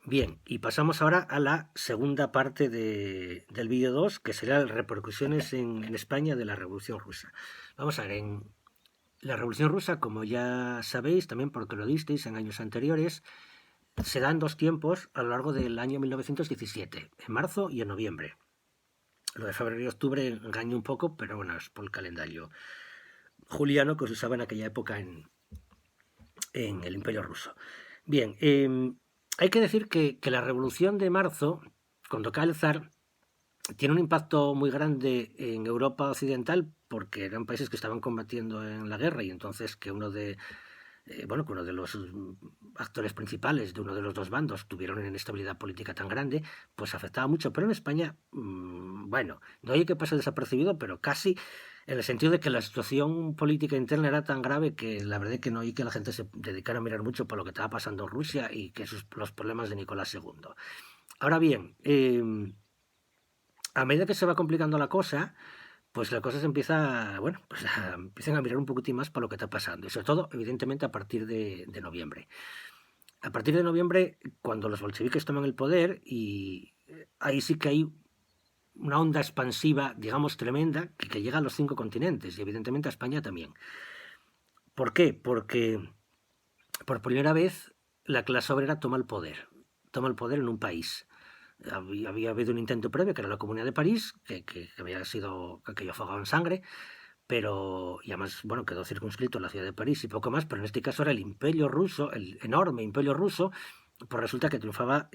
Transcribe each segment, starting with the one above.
Bien, y pasamos ahora a la segunda parte del vídeo 2, que será las repercusiones en España de la Revolución Rusa. Vamos a ver, en la Revolución Rusa, como ya sabéis, también porque lo disteis en años anteriores, se da en dos tiempos a lo largo del año 1917, en marzo y en noviembre. Lo de febrero y octubre engaña un poco, pero bueno, es por el calendario juliano que se usaba en aquella época en el Imperio Ruso. Bien, hay que decir que la Revolución de marzo, cuando cae el zar, tiene un impacto muy grande en Europa occidental porque eran países que estaban combatiendo en la guerra y entonces que uno de los actores principales de uno de los dos bandos tuviera una inestabilidad política tan grande, pues afectaba mucho. Pero en España, bueno, no hay que pasar desapercibido, pero casi en el sentido de que la situación política interna era tan grave que la verdad que no hay que la gente se dedicara a mirar mucho por lo que estaba pasando en Rusia y que los problemas de Nicolás II. Ahora bien, a medida que se va complicando la cosa, pues la cosa se empieza, bueno, pues empiezan a mirar un poquitín más para lo que está pasando. Y sobre todo, evidentemente, a partir de noviembre. A partir de noviembre, cuando los bolcheviques toman el poder, y ahí sí que hay una onda expansiva, digamos, tremenda, que llega a los cinco continentes y evidentemente a España también. ¿Por qué? Porque por primera vez la clase obrera toma el poder en un país. Había habido un intento previo, que era la Comunidad de París, que había sido aquello afogado en sangre, pero y además, bueno, quedó circunscrito en la ciudad de París y poco más, pero en este caso era el imperio ruso, el enorme imperio ruso, pues resulta que triunfaba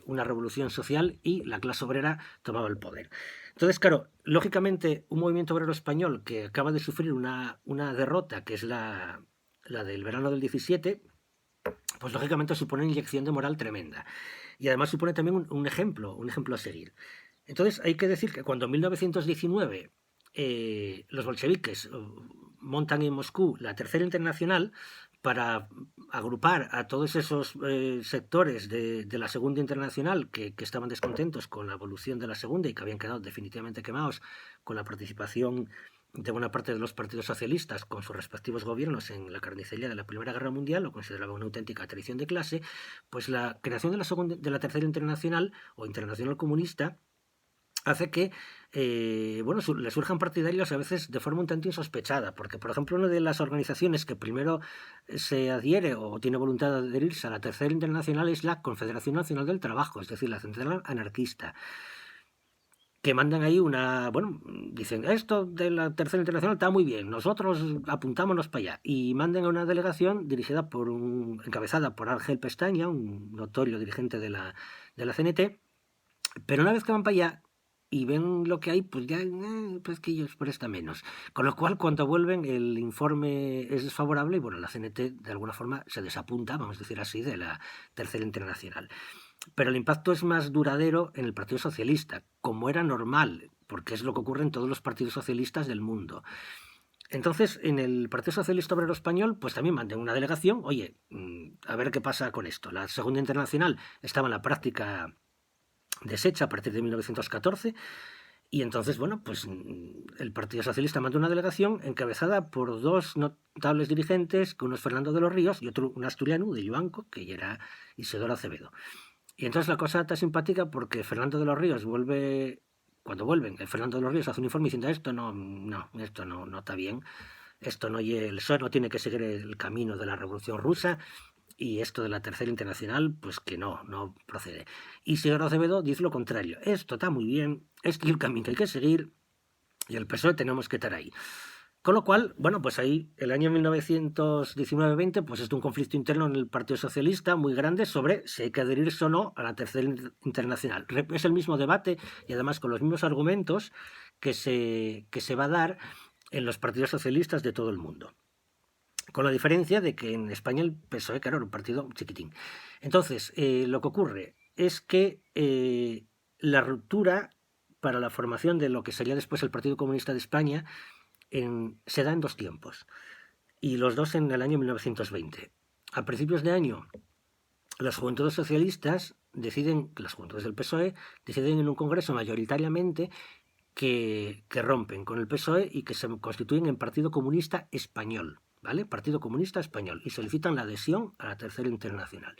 una revolución social y la clase obrera tomaba el poder. Entonces, claro, lógicamente, un movimiento obrero español que acaba de sufrir una derrota, que es la del verano del 17, pues lógicamente supone una inyección de moral tremenda. Y además supone también un ejemplo a seguir. Entonces hay que decir que cuando en 1919 los bolcheviques montan en Moscú la Tercera Internacional para agrupar a todos esos sectores de la Segunda Internacional que estaban descontentos con la evolución de la Segunda y que habían quedado definitivamente quemados con la participación de buena parte de los partidos socialistas con sus respectivos gobiernos en la carnicería de la Primera Guerra Mundial, lo consideraba una auténtica traición de clase, pues la creación de la Tercera Internacional o Internacional Comunista hace que le surjan partidarios a veces de forma un tanto insospechada, porque por ejemplo una de las organizaciones que primero se adhiere o tiene voluntad de adherirse a la Tercera Internacional es la Confederación Nacional del Trabajo, es decir, la central anarquista, que mandan ahí bueno, dicen, esto de la Tercera Internacional está muy bien, nosotros apuntámonos para allá, y mandan a una delegación dirigida encabezada por Ángel Pestaña, un notorio dirigente de la CNT, pero una vez que van para allá y ven lo que hay, pues ya, pues que ellos presta menos. Con lo cual, cuando vuelven, el informe es desfavorable y, bueno, la CNT de alguna forma se desapunta, vamos a decir así, de la Tercera Internacional. Pero el impacto es más duradero en el Partido Socialista, como era normal, porque es lo que ocurre en todos los partidos socialistas del mundo. Entonces, en el Partido Socialista Obrero Español, pues también mandan una delegación, oye, a ver qué pasa con esto. La Segunda Internacional estaba en la práctica deshecha a partir de 1914 y entonces, bueno, pues el Partido Socialista mandó una delegación encabezada por dos notables dirigentes, que uno es Fernando de los Ríos y otro un asturiano de Yuanco, que ya era Isidoro Acevedo. Y entonces la cosa está simpática porque Fernando de los Ríos cuando vuelven, Fernando de los Ríos hace un informe diciendo esto no está bien, esto no, el PSOE no tiene que seguir el camino de la Revolución Rusa, y esto de la Tercera Internacional, pues que no procede. Y Isidoro Acevedo dice lo contrario, esto está muy bien, este es el camino que hay que seguir, y el PSOE tenemos que estar ahí. Con lo cual, bueno, pues ahí el año 1919-20, pues es un conflicto interno en el Partido Socialista muy grande sobre si hay que adherirse o no a la Tercera Internacional. Es el mismo debate y además con los mismos argumentos que se va a dar en los partidos socialistas de todo el mundo. Con la diferencia de que en España el PSOE, claro, era un partido chiquitín. Entonces, lo que ocurre es que la ruptura para la formación de lo que sería después el Partido Comunista de España se da en dos tiempos, y los dos en el año 1920. A principios de año, las juventudes socialistas las juventudes del PSOE, deciden en un congreso mayoritariamente que rompen con el PSOE y que se constituyen en Partido Comunista Español, ¿vale? Partido Comunista Español, y solicitan la adhesión a la Tercera Internacional.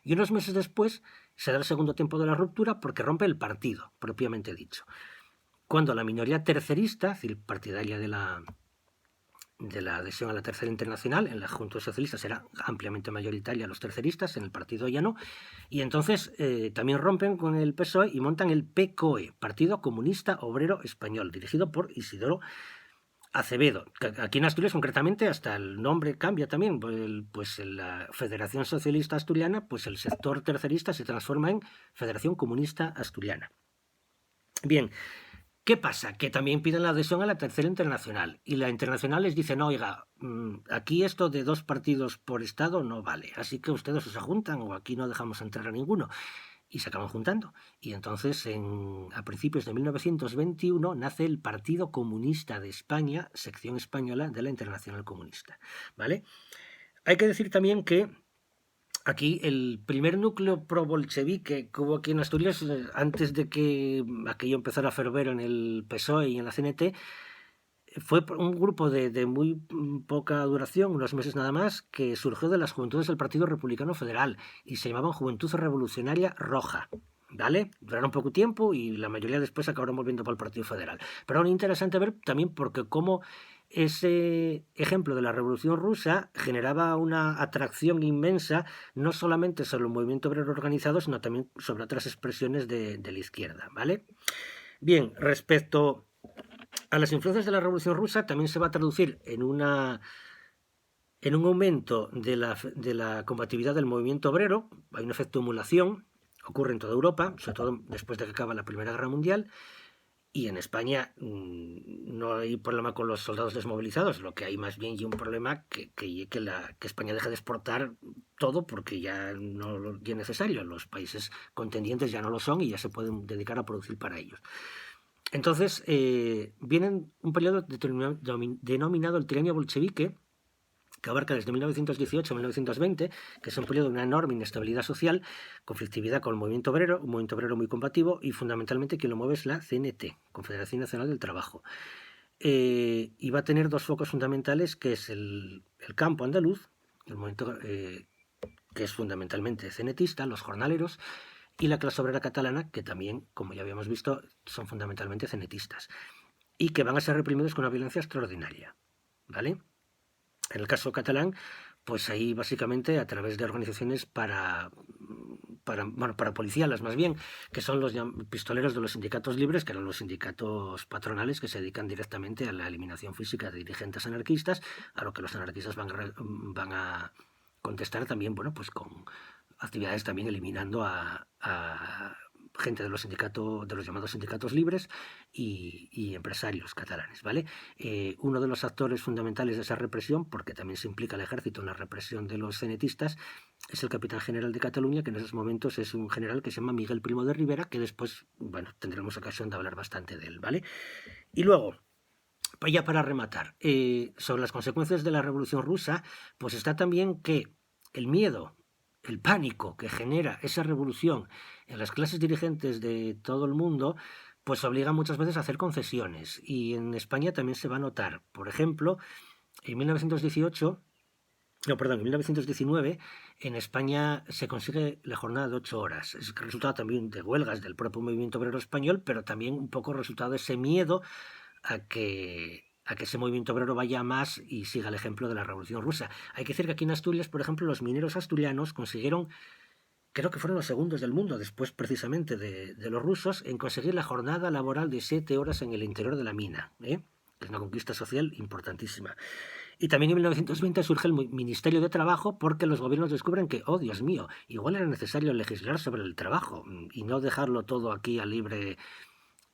Y unos meses después se da el segundo tiempo de la ruptura porque rompe el partido, propiamente dicho. Cuando la minoría tercerista, es decir, partidaria de la adhesión a la Tercera Internacional, en la Junta Socialista era ampliamente mayoritaria los terceristas, en el partido ya no, y entonces también rompen con el PSOE y montan el PCOE, Partido Comunista Obrero Español, dirigido por Isidoro Acevedo. Aquí en Asturias, concretamente, hasta el nombre cambia también, pues en la Federación Socialista Asturiana, pues el sector tercerista se transforma en Federación Comunista Asturiana. Bien, ¿qué pasa? Que también piden la adhesión a la Tercera Internacional, y la Internacional les dice, no, oiga, aquí esto de 2 partidos por estado no vale, así que ustedes se juntan o aquí no dejamos entrar a ninguno. Y se acaban juntando. Y entonces, a principios de 1921, nace el Partido Comunista de España, sección española de la Internacional Comunista. ¿Vale? Hay que decir también que aquí el primer núcleo pro-bolchevique que hubo aquí en Asturias, antes de que aquello empezara a ferver en el PSOE y en la CNT, fue un grupo de muy poca duración, unos meses nada más, que surgió de las juventudes del Partido Republicano Federal y se llamaban Juventud Revolucionaria Roja. ¿Vale? Duraron poco tiempo y la mayoría después acabaron volviendo para el Partido Federal. Pero era interesante ver también porque cómo ese ejemplo de la Revolución Rusa generaba una atracción inmensa, no solamente sobre el movimiento obrero organizado, sino también sobre otras expresiones de la izquierda. ¿Vale? Bien, respecto a las influencias de la Revolución Rusa, también se va a traducir en un aumento de la combatividad del movimiento obrero. Hay un efecto de emulación, ocurre en toda Europa, sobre todo después de que acaba la Primera Guerra Mundial, y en España no hay problema con los soldados desmovilizados, lo que hay más bien y un problema que España deja de exportar todo porque ya no es necesario, los países contendientes ya no lo son y ya se pueden dedicar a producir para ellos. Entonces, viene un periodo denominado el trienio bolchevique, que abarca desde 1918 a 1920, que es un periodo de una enorme inestabilidad social, conflictividad con el movimiento obrero, un movimiento obrero muy combativo, y fundamentalmente quien lo mueve es la CNT, Confederación Nacional del Trabajo. Y va a tener 2 focos fundamentales, que es el campo andaluz, el movimiento que es fundamentalmente cenetista, los jornaleros, y la clase obrera catalana, que también, como ya habíamos visto, son fundamentalmente cenetistas, y que van a ser reprimidos con una violencia extraordinaria, ¿vale? En el caso catalán, pues ahí básicamente a través de organizaciones para policialas más bien, que son los pistoleros de los sindicatos libres, que eran los sindicatos patronales que se dedican directamente a la eliminación física de dirigentes anarquistas, a lo que los anarquistas van a contestar también, bueno, pues con actividades también eliminando a gente de los llamados sindicatos libres y empresarios catalanes, ¿vale? Uno de los actores fundamentales de esa represión, porque también se implica el ejército en la represión de los cenetistas, es el capitán general de Cataluña, que en esos momentos es un general que se llama Miguel Primo de Rivera, que después, bueno, tendremos ocasión de hablar bastante de él, ¿vale? Y luego, ya para rematar, sobre las consecuencias de la Revolución Rusa, pues está también que el miedo, el pánico que genera esa revolución en las clases dirigentes de todo el mundo, pues obliga muchas veces a hacer concesiones. Y en España también se va a notar. Por ejemplo, en 1919, en España se consigue la jornada de 8 horas. Es resultado también de huelgas del propio movimiento obrero español, pero también un poco resultado de ese miedo a que ese movimiento obrero vaya más y siga el ejemplo de la Revolución Rusa. Hay que decir que aquí en Asturias, por ejemplo, los mineros asturianos consiguieron, creo que fueron los segundos del mundo, después precisamente de los rusos, en conseguir la jornada laboral de 7 horas en el interior de la mina, que es una conquista social importantísima. Y también en 1920 surge el Ministerio de Trabajo porque los gobiernos descubren que, oh Dios mío, igual era necesario legislar sobre el trabajo y no dejarlo todo aquí a libre...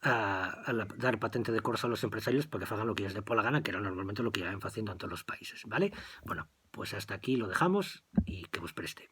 dar patente de corso a los empresarios porque hagan lo que les dé por la gana, que era normalmente lo que iban haciendo en todos los países, ¿vale? Bueno, pues hasta aquí lo dejamos y que os preste.